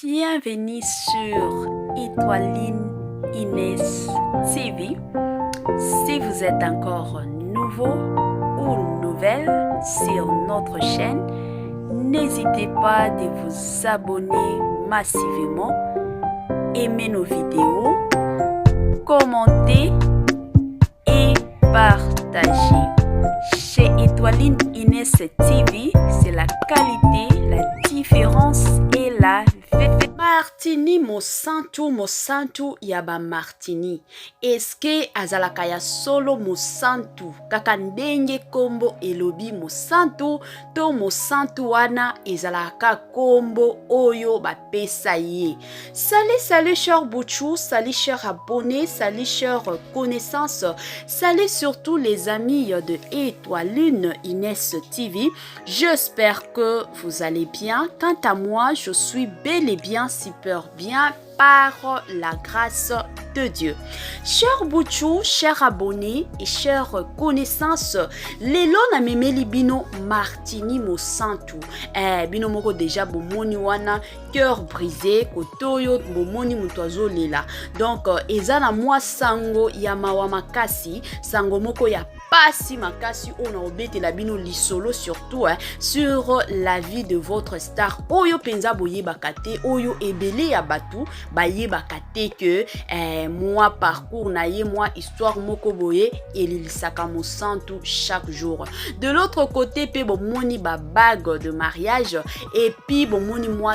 Bienvenue sur Étoiline Inès TV. Si vous êtes encore nouveau ou nouvelle sur notre chaîne, n'hésitez pas de vous abonner massivement, aimer nos vidéos, commenter et partager. Chez Étoiline Inès TV, c'est la qualité, la différence et la Martini Mosantu yaba Martini. Eske azalaka ya solo Mosantu kaka ndenge kombo elobi Mosantu to Mosantu wana ezalaka kombo oyo bapesa ye. Salut cher Bouchou, salut cher abonnés, salut cher connaissances, salut surtout les amis de Étoiline Inès TV. J'espère que vous allez bien. Quant à moi, je suis bel et bien super bien par la grâce de Dieu. Chers Bouchou, chers abonnés et chers connaissances, lelo na memeli bino Martini Mosantu. Bino moko déjà bomoni wana cœur brisé kotoyo bomoni mutoazo lela. Donc eza na mwa sango ya mawa makasi, sango moko ya pasi makasi ona obete la bino lisolo surtout sur la vie de votre star. Oyo penza boye bakate, oyo ebele ya batu baye bakate que moi parcours na ye, moi histoire moko boye elilisaka Mosantu chaque jour. De l'autre côté pe bomoni ba bague de mariage et puis bomoni moi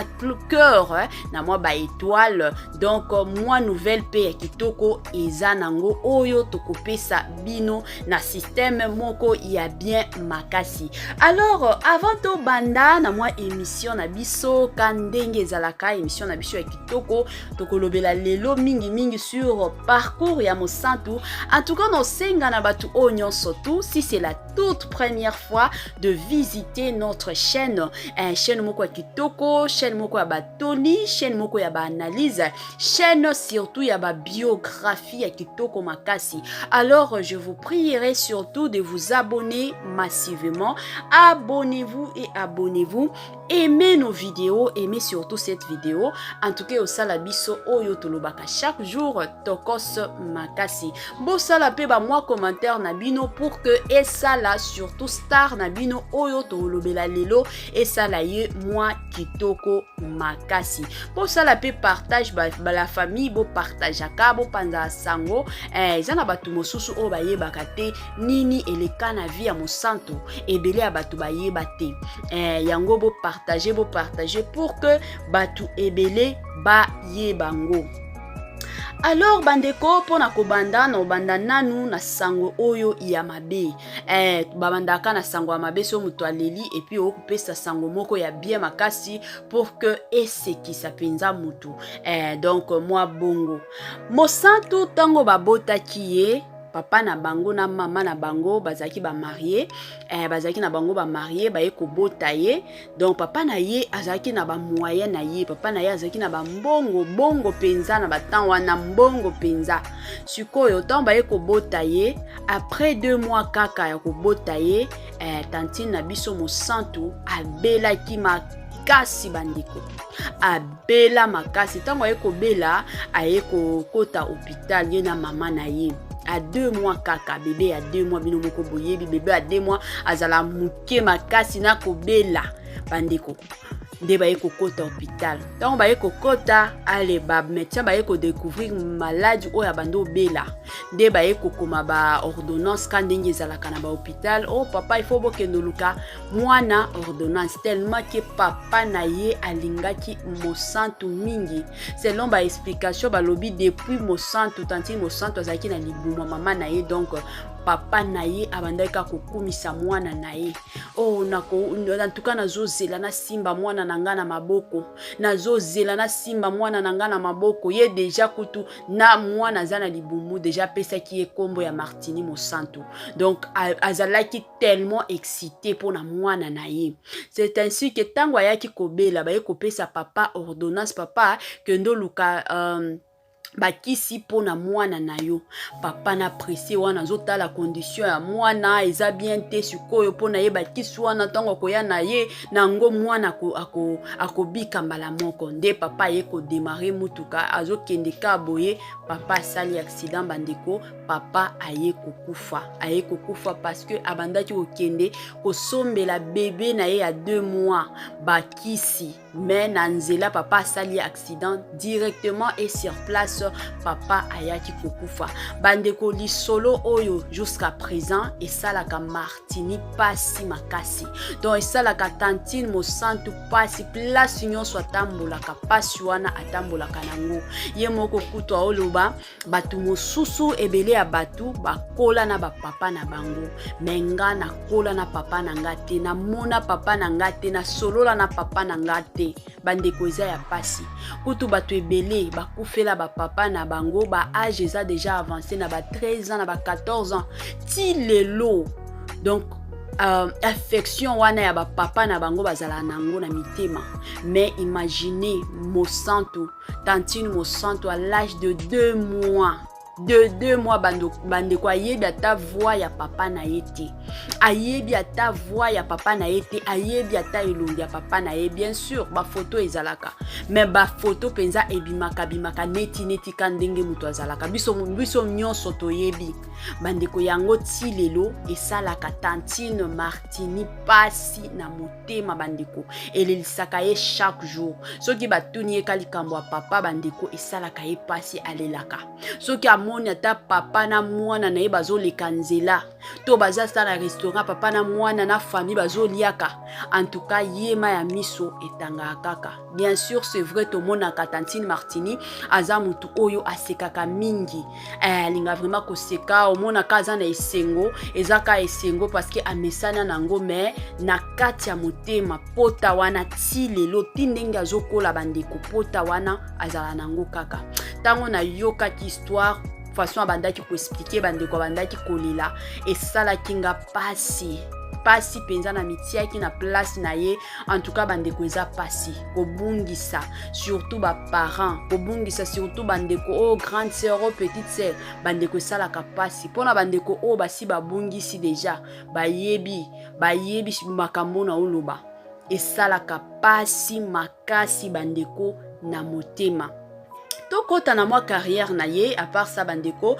cœur na moi ba étoile. Donc moi nouvelle pe kitoko eza nango oyo tokopesa bino na système moko ya bien makasi. Alors avant to banda na moi émission na biso kandenge ezalaka émission na biso ya kitoko tokolobela lelo mingi sur parcours ya Mosantu. En tout cas no senga na batu onyon surtout si c'est la toute première fois de visiter notre chaîne, chaîne moko ya kitoko, chaîne moko ya batoni, chaîne moko ya ba analyse, chaîne surtout ya ba biographie ya kitoko makasi. Alors je vous prierai surtout de vous abonner massivement. Abonnez-vous et abonnez-vous. Aimez nos vidéos, aimez surtout cette vidéo. En tout cas, au salabiso oyo tolobaka chaque jour tokos makasi. Bo sala pe ba moi commentaire na bino pour que et ça là surtout star na bino oyo tolobela lelo et ça là ye moi kitoko makasi. Bo sala pe partage ba la famille bo partage aka bo panza sango ezana batu mosusu o baye bakate nini eleka na vie ya Mosantu ebele ya batu baye bate yango bo partager pour que batu ebele ba ye bango. Alors bandeko pona kobanda na obanda nanu na sango oyo ya mabe babandaka na sango ya mabe so muto aleli et puis okupesa sango moko ya bien makasi pour que esekisa penza mutu donc moi bongo Mosantu tango babotaki ye papa na bango na mama na bango bazaki ba marié bazaki na bango ba marié ba ko bota ye. Donc papa na ye azaki na ba moyen na ye, papa na ye azaki na ba bongo penza na ba temps wana mbongo penza sikoyo temps ba ko bota ye. Après 2 mois kaka ya ko bota ye tantine na biso Mosantu abela ki makasi bandiko abela makasi tango ye ko bela aye ko kota hôpital ye na mama na ye. À 2 mois kaka bébé à 2 mois bino moko boyebi bébé à 2 mois azala muke makasi na kobela bandeko nde baye kokota hôpital. Donc baye kokota ale ba médecin baye ko découvrir maladie oyo abando bela nde baye kokoma ba ordonnance kandenge ezalaka na ba hôpital. Oh papa il faut bokendo luka mwana ordonnance tellement que papa na ye alingaki Mosantu mingi selon ba explication ba lobi depuis Mosantu tanti Mosantu azaki na libuma mama na ye. Donc papa na ye abandaka kokumisa mwana na ye. Oh nako en tout cas nazozela na simba mwana nanga na maboko, nazozela na simba mwana nanga na maboko ye déjà kutu na mwana zana libumu déjà pesa ki e kombo ya Martini Mosantu. Donc azalaki tellement excité pour na mwana na ye. C'est ainsi que tango ayaki kobela baye kopesa papa ordonnance papa kendo luka bakisi pona mwana na yo papa na pressé wana zota la condition ya mwana eza bien te sikoyo pona ye bakisi wana ntango koya na ye nango mwana akobika mbala moko nde papa ye ko démarrer mutuka azokende ka boye papa asali accident bandeko papa aye kokufa parce que abandaki kokende kosombela bébé na ye ya 2 mois bakisi mais na nzela papa asali accident directement et sur place papa ayaki kokufa bandeko lisolo oyo jusqu'à présent esalaka Martini pasi makasi donc esalaka Tantine Mosantu pasi place nyonso atambolaka pasi wana atambolaka nango ye moko kutu aoloba batu mosusu ebele ya batu bakola na bapapa na bango menga na kola na papa na ngate na mona papa na ngate na solola na papa na ngate bandeko eza ya pasi kutu batu ebele bakufela bapapa na bango ba âge eza déjà avancé na ba 13 ans na ba 14 ans ti lelo donc affection wana ya bapapa na bango bazala nango na mitema mais imaginez Mosantu Tantine Mosantu à l'âge de 2 mois de 2 mois bandeko ayebi ata voix ya papa na yete ayebi ata voix ya papa na yete ayebi ata elongi ya papa na ye bien sûr ba photo ezalaka mais ba photo penza ebimaka bimaka neti ka ndenge muto azalaka biso nyonso toyebi bandeko yango ti lelo esalaka Tantine Martini pasi na motema bandeko elelisaka ye chaque jour soki batuni ye kalikambo ya papa bandeko esalaka ye pasi alelaka soki amoni ata papa na mwana na ye bazoleka nzela to baza na restaurant papa na mwana na famille bazoliaka en tout cas yema ya miso etanga kaka bien sûr c'est vrai to monaka Tantine Martini aza mutu oyo asekaka mingi alinga vraiment koseka omonaka aza na esengo ezaka esengo parce que amesana nango mais na kati ya motema pota wana ti lelo ti ndenge azokola bandeko pota wana azala nango kaka tango na yokaki histoire façon abandaki ko expliquer bandeko bandaki kolela esalaki nga pasi penza na mitiaki na place na ye en tout cas bandeko eza pasi kobungisa surtout ba parents kobungisa surtout bandeko o grande sœur o petite sœur bandeko esalaka pasi pona bandeko o basi babungisi déjà bayebi makambo na oloba esalaka pasi makasi bandeko na motema tokota na mwa carrière na ye à part ça bandeko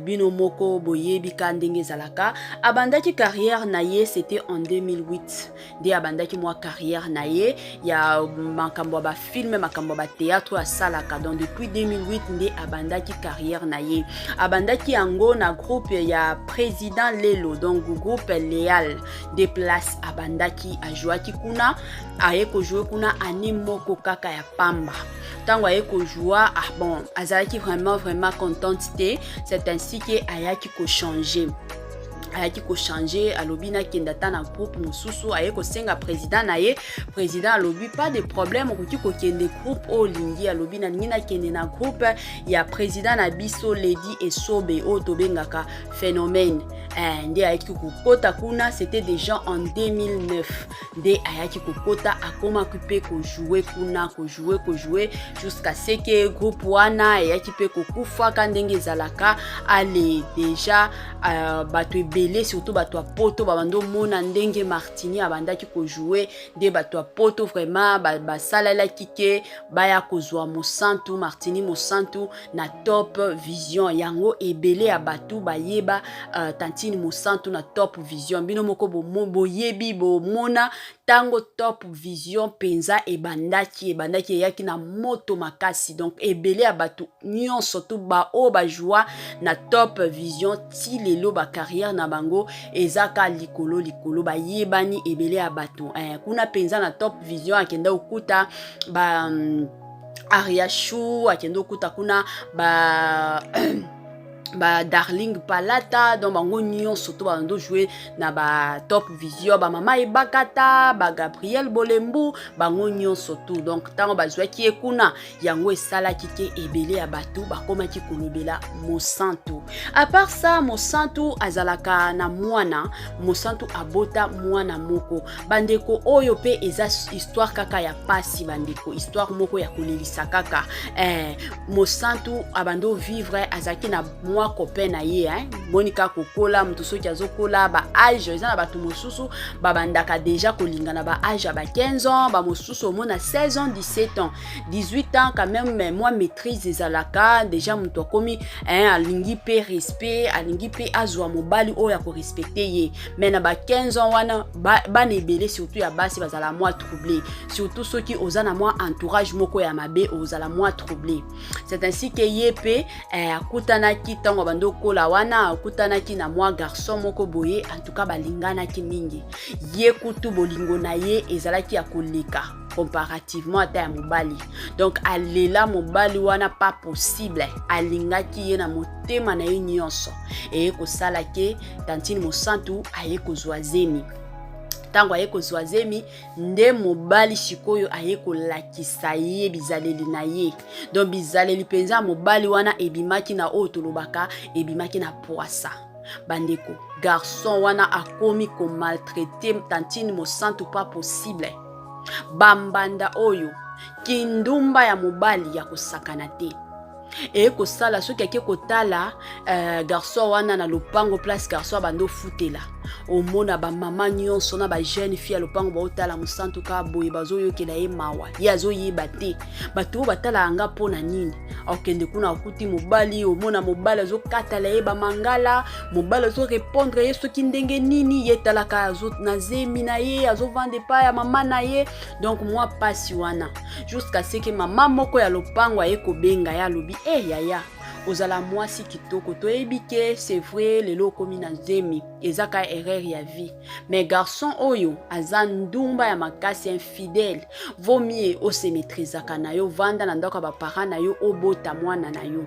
bino moko boyebi ka ndenge zalaka abandaki carrière na ye c'était en 2008 de abandaki mwa carrière na ye ya makambo ba film makambo ba théâtre ya salaka donc depuis 2008 nde abandaki carrière na ye abandaki yango na groupe ya président Lelo donc groupe Léal de place abandaki ajoaki kuna aye ko jouer kuna ani moko kaka ya pamba tango aye ko jouer bon azalaki vraiment contente te c'est ainsi que ayaki ko changer alobi na kenda ta na groupe mosusu aye ko senga président na ye président alobi pas de problème okoki ko kende groupe olingi alobi na nina kende na groupe ya président na biso Lady Esobe o tobengaka phénomène nde ayaki kokota kuna c'était déjà en 2009 nde ayaki kokota akoma kupe ko jouer kuna ko jouer jusqu'à ce que groupe wana ayaki pe kokufa ka ndenge zalaka ale déjà bato ebele surtout bato a poto babando mona ndenge Martini abandaki ko jouer nde bato a poto vraiment basalala kike baya kozwa Mosantu Martini Mosantu na Top Vision yango ebele ya bato bayeba Tantine Mosantu na Top Vision bino moko boyebi bomona tango Top Vision penza ebandaki yaki na moto makasi donc ebele ya bato nyonso to ba o ba joie na Top Vision ti lelo ba carrière na bango ezaka likolo ba yebani ebele ya bato kuna penza na Top Vision akenda okuta ba Ariashu akenda okuta kuna ba ba Darling Palata donc bango nyonso to bando jouer na ba Top Vision ba mama Ebakata ba Gabriel Bolembu bango nyonso tout donc tango bazwa ki ekuna yango esala kike ebele ya batu bakoma ki kolobela Mosantu. À part ça Mosantu azalaka na mwana Mosantu abota mwana moko bandeko oyo pe eza histoire kaka ya pasi bandeko histoire moko ya kolelisa kaka Mosantu abando vivre azaki na copain na ye Monica kokola mutu soki azokola ba âge eza na batu mosusu babandaka déjà kolingana ba âge ba 15 ans ba mosusu omona 16 ans 17 ans 18 ans quand même mais moi maîtrise ezalaka déjà mutu akomi alingi pe respect alingi pe azwa mobali oyo ko respecter ye mais na ba 15 ans wana ba nebele surtout ya basi bazala moi troublé surtout soki ozana moi entourage moko ya mabe ozala moi troublé c'est ainsi que ye pe akutana ki tango bando kola wana akutana ki na moi garçon moko boye en tout cas balingana ki mingi ye kutu bolingo na ye ezalaki ya koleka comparativement à ta mobali donc alela mobali wana pas possible alingaki ye na motema na ye nyonso et ko sala ke Tantine Mosantu aye kozwa zemi tango aye kozwa zemi nde mobali sikoyo aye kolakisa ye bizaleli na ye donc bizaleli penza mobali wana ebimaki na oyo tolobaka ebimaki na poasa bandeko garçon wana akomi ko maltraiter Tantine Mosantu pas possible bambanda oyo kindumba ya mobali ya kosakana te et ko sala soki ake kotala garçon wana na lopango place garçon bando futela omona ba mama nyonso na ba jeune fille lopango ba otala Mosantu ka boye bazoyokela ye mawa ye azoyeba te bato batala anga pona nini okende kuna akuti mobali omona mobali azokatala ye ba mangala mobali azo répondre ye soki ndenge nini ye talaka azo na zemi na ye azo vendre pa ya mama na ye donc moi pasi wana jusqu'à ce que mama moko ya lopango aye kobenga ya lobi yaya ozala mwasi kitoko toyebike c'est vrai lelo komi na zemi ezaka erreur ya vie mais garçon oyo azandumba ya makasi infidèle vaut mieux ose maîtrisaka na yo vanda na ndako ba parents na yo obota mwana na yo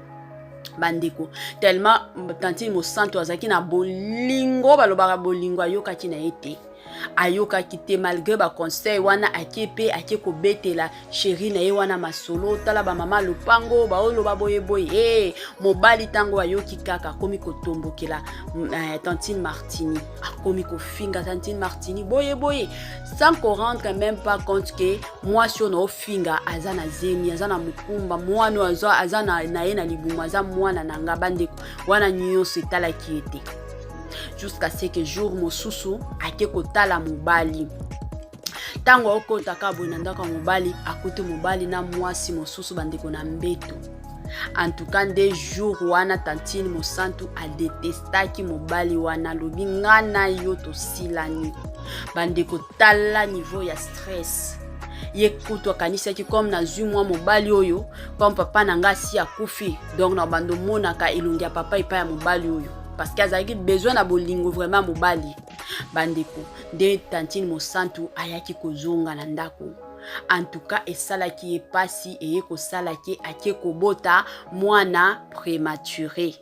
bandeko tellement Tantine Mosantu azaki na bolingo balobaka bolingo ayokaki na ete ayoka kite malgré ba conseil wana akepe akeko betela chérie na ye wana masolo tala ba mama lopango ba olo ba boye boye mobali tango ayoki kaka komi kotombokela Tantine Martini akomi ko finga Tantine Martini boye boye sans qu'on rendre même pas compte que moi si on finga azana zemi azana mukumba mwana azana na ye na libumu aza mwana nanga bandeko wana nyonso etala ki ete jusqu'à ce que jour mosusu ake kotala mobali tango okota ka boye na ndako mobali akote mobali na mwasi mosusu bandeko na mbeto en tout cas des jours wana Tantine Mosantu a détestaki mobali wana lobi ngana yo to silani bandeko tala niveau ya stress ye kutu akanisaki comme na zui mwa mobali oyo comme papa nanga si akufi donc na bando monaka elongi ya papa ipa ya mobali oyo parce qu'il y a besoin na bolingo vraiment mobali bandeko de Tantine Mosantu ayaki kozonga na ndako en tout cas esalaki epasi eye kosalaki ake kobota mwana prématuré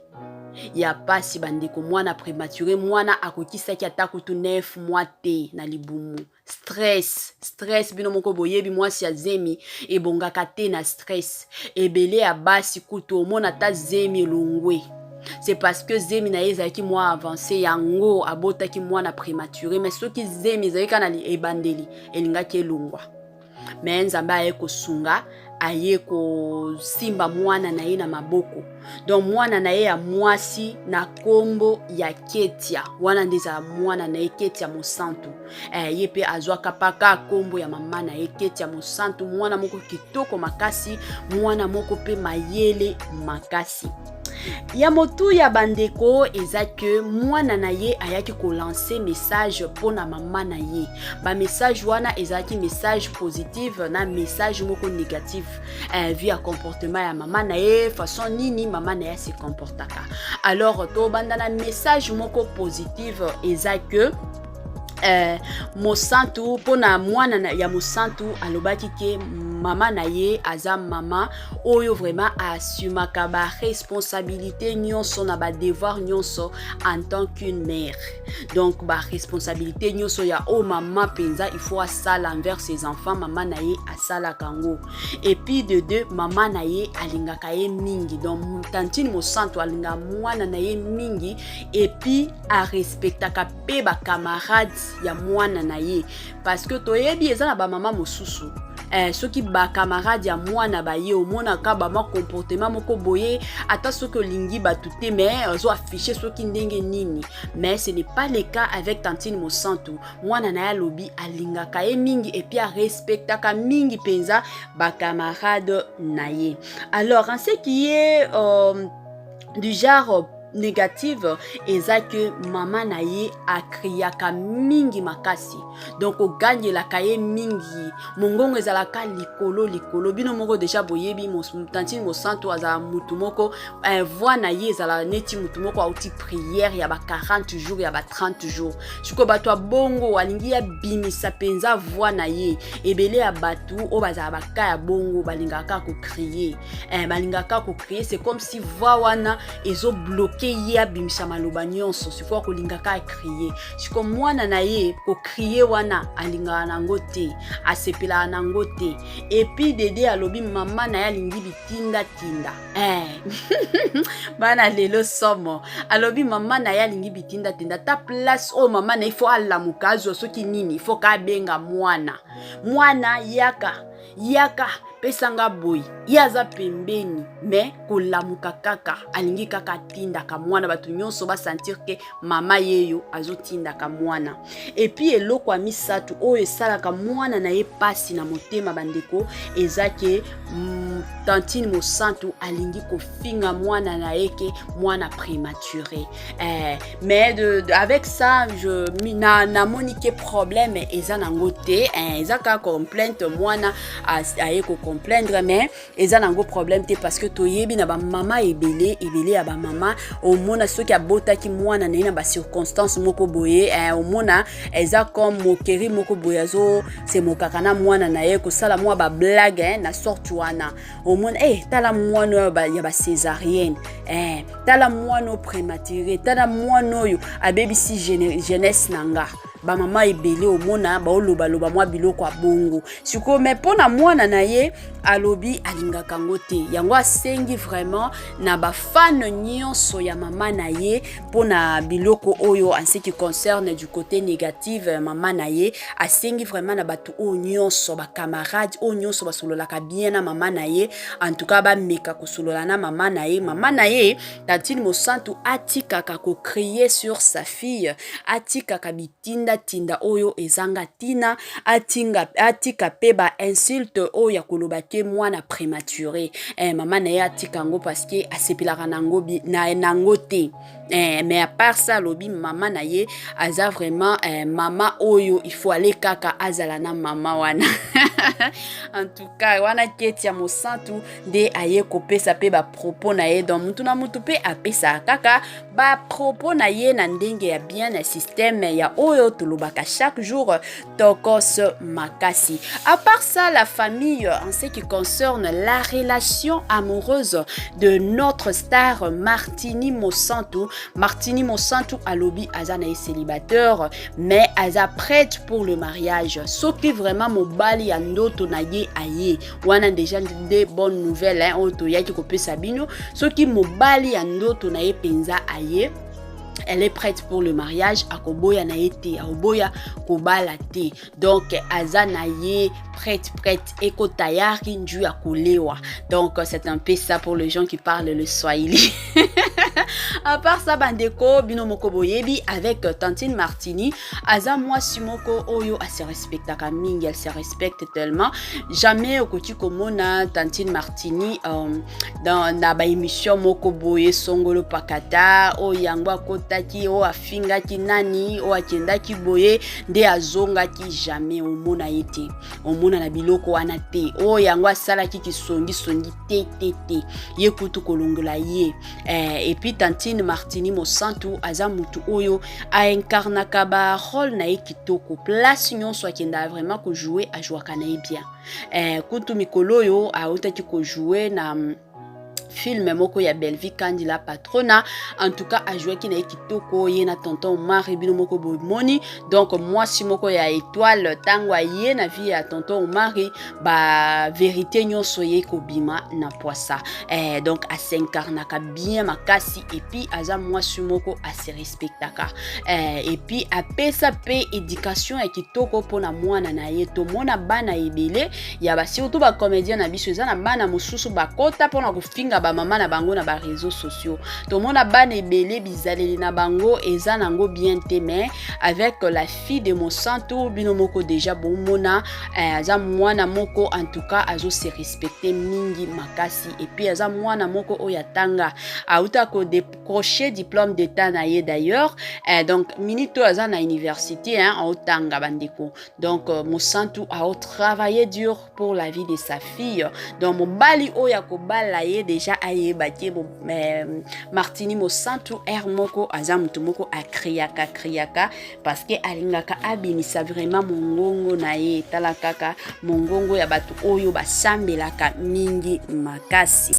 ya pasi bandeko mwana prématuré mwana akokisaki atako tu 9 mois te na libumu stress bino moko boyebi mwasi ya zemi ebongaka te na stress ebele ya basi kutu omona ta zemi elongwe c'est parce que zemi na ezaki moi avancé yango abotaki mwana prématuré mais soki zemi ezalika na ebandeli elingaki elongwa mais nzambe aye kosunga aye kosimba mwana na ye na maboko donc mwana na ye ya mwasi na kombo ya Ketia wana ndeza mwana na ye Ketia Mosantu ye pe azwaka paka kombo ya mama na ye Ketia Mosantu mwana moko kitoko makasi mwana moko pe mayele makasi ya motu ya bandeko eza que mwana na ye ayaki ko lancer message pona mama na ye ba message wana ezaki message positive na message moko négatif via comportement ya mama na ye façon nini mama na ye se comportaka alors to banda na message moko positive eza que Mosantu pona mwana ya Mosantu alobaki ke mama na ye aza mama oyo vraiment assumaka ba responsabilité nyonso na ba devoir nyonso en tant qu'une mère. Donc ba responsabilité nyonso ya o mama penza il faut asala envers ses enfants, mama na ye asala kango. Et puis de deux, mama na ye alingaka ye mingi, donc tantine mosantu alinga mwana na ye mingi, et puis a respectaka pe ba camarades ya mwana na ye, parce que toyebi eza na ba mama mosusu soki ba camarade ya mwana ba ye omona ka ba ma comportement moko boye ata soki olingi batute mais ozo afficher soki ndenge nini, mais ce n'est pas le cas avec tantine mosantu. Mwana na ya lobi alingaka ye mingi et puis a respectaka mingi penza ba camarade na ye. Alors en ce qui est du genre négative eza que mama na ye akriaka mingi makasi, donc o gagne la kaye mingi mongongo ezalaka likolo bino moko déjà boyebi tantine mosantu aza mutu moko voix na ye ezala neti mutu moko auti prière ya ba 40 jours ya ba 30 jours siko bato ya bongo alingi ya bimisa penza voix na ye ebele ya batu o bazala baka ya bongo balingaka ko crier c'est comme si voix wana ezo bloquer ye abimisa maloba nyonso sifo kolingaka crier siko mwana na ye ko crier wana alingaka nango te asepela nango te. Et puis dede alobi mama na ye alingi bitinda bana lelo somo alobi mama na ye alingi bitinda ta place o mama na ifo alamuka azo soki nini ifo ka benga mwana yaka pesanga boy yaza pembeni mais kolamuka kaka alingi kaka tinda ka mwana batu nyonso ba sentir que mama yeyo azo tinda ka mwana. Et puis eloko a misatu o esala ka mwana na ye pasi na motema bandeko ezake tantine mosantu alingi ko finga mwana na yeke mwana prématuré mais avec ça je na monique problème eza nango te eza ka complainte mwana aye ko comprendre mais eza nango problème te parce que toyebi na ba mama ebele ya ba mama au mona soki abota ki mwana na ba circonstance moko boye au mona eza comme moquerie moko boye azo c'est mokaka na mwana na ye ko sala mwa ba blague na sortu wana au mona tala mwana ya ba césarienne tala mwana prématuré tala mwana yo abebisi jeunesse nanga ba mama ebele omona ba oloba mwa biloko abongo siko mais pona mwana na ye alobi alinga kango te yango asengi vraiment na ba fan nyonso ya mama na ye pona biloko oyo en ce qui concerne du côté négatif mama na ye asengi vraiment na batu o nyonso ba camarades o nyonso basolola ka bien na mama na ye en tout cas ba meka kosolola na mama na ye tantine mosantu atika ka ko crier sur sa fille atika ka bitinda oyo ezanga tina atika pe ba insulte oyo ya kolobake mwana prématuré mama na ye atika ngo parce que asepilaka nango nango te mais à part ça lobi mama na ye aza vraiment mama oyo il faut aller kaka azala na mama wana en tout cas wana keti ya mosantu de aye kopesa pe ba propos na ye donc mutu na mutu pe apesa kaka ba propos na ye na ndenge ya bien na système ya oyo tolobaka chaque jour tokos makasi. À part ça, la famille en ce qui concerne la relation amoureuse de notre star Martini Mosantu alobi azana est célibataire mais aza prête pour le mariage soki vraiment mobali ya ndoto na ye aye wana déjà des bonnes nouvelles oto yaki kopesa bino soki mobali ya ndoto na ye penza aye elle est prête pour le mariage akoboya na été akoboya kobala te donc azana ye prête eko tayari nju akolewa donc c'est un peu ça pour les gens qui parlent le swahili. À part ça bandeko bino moko boyebi avec tantine Martini aza mwasi moko oyo se respecte mingi, elle se respecte tellement jamais okoti komona tantine Martini dans na ba émission moko boye songolo pakata o yango akotaki o afingaki nani o akendaki boye nde azongaki jamais omona yete omona na biloko wana te o yango asalaki kisongi te ye kutu kolongola ye et puis tantine Caroline Martini Mosantu aza mutu oyo a incarnaka ba rôle na ye kitoko, place nyonso akenda vraiment ko jouer a jouaka na ye bien. Kutu mikolo oyo autaki ko jouer na film moko ya Bellevue Kandi la Patrona, en tout cas a joué ki na kitoko ye na tonton Omar bino moko bomoni. Donc moi si moko ya étoile tango ye na vie ya tonton Omar ba vérité nyonso ye ko bima na poisa. Donc a s'incarnaka bien makasi et puis aza moi si moko a se respectaka. Et puis a pesa pe éducation ya kitoko pona mwana na ye to mona bana ebele ya ba surtout ba comédien na biso eza na bana mosusu bakota pona kofinga ba mama na bango na ba réseaux sociaux. To mona bana ebele bizaleli na bango eza nango bien te, mais avec la fille de Mosantu bino moko déjà bon mona aza mwana moko en tout cas azo se respecter mingi makasi et puis aza mwana moko oyatanga auta ko décrocher diplôme d'état na ye d'ailleurs. Donc minito aza na université otanga bandeko. Donc Mosantu a travaillé dur pour la vie de sa fille. Donc mobali oya ko bala ye déjà aye batie Martini Mosantu moko aza mutu moko kriaka parce que alingaka abimisa vraiment mongongo na ye tala kaka mongongo ya batu oyo basambelaka mingi makasi.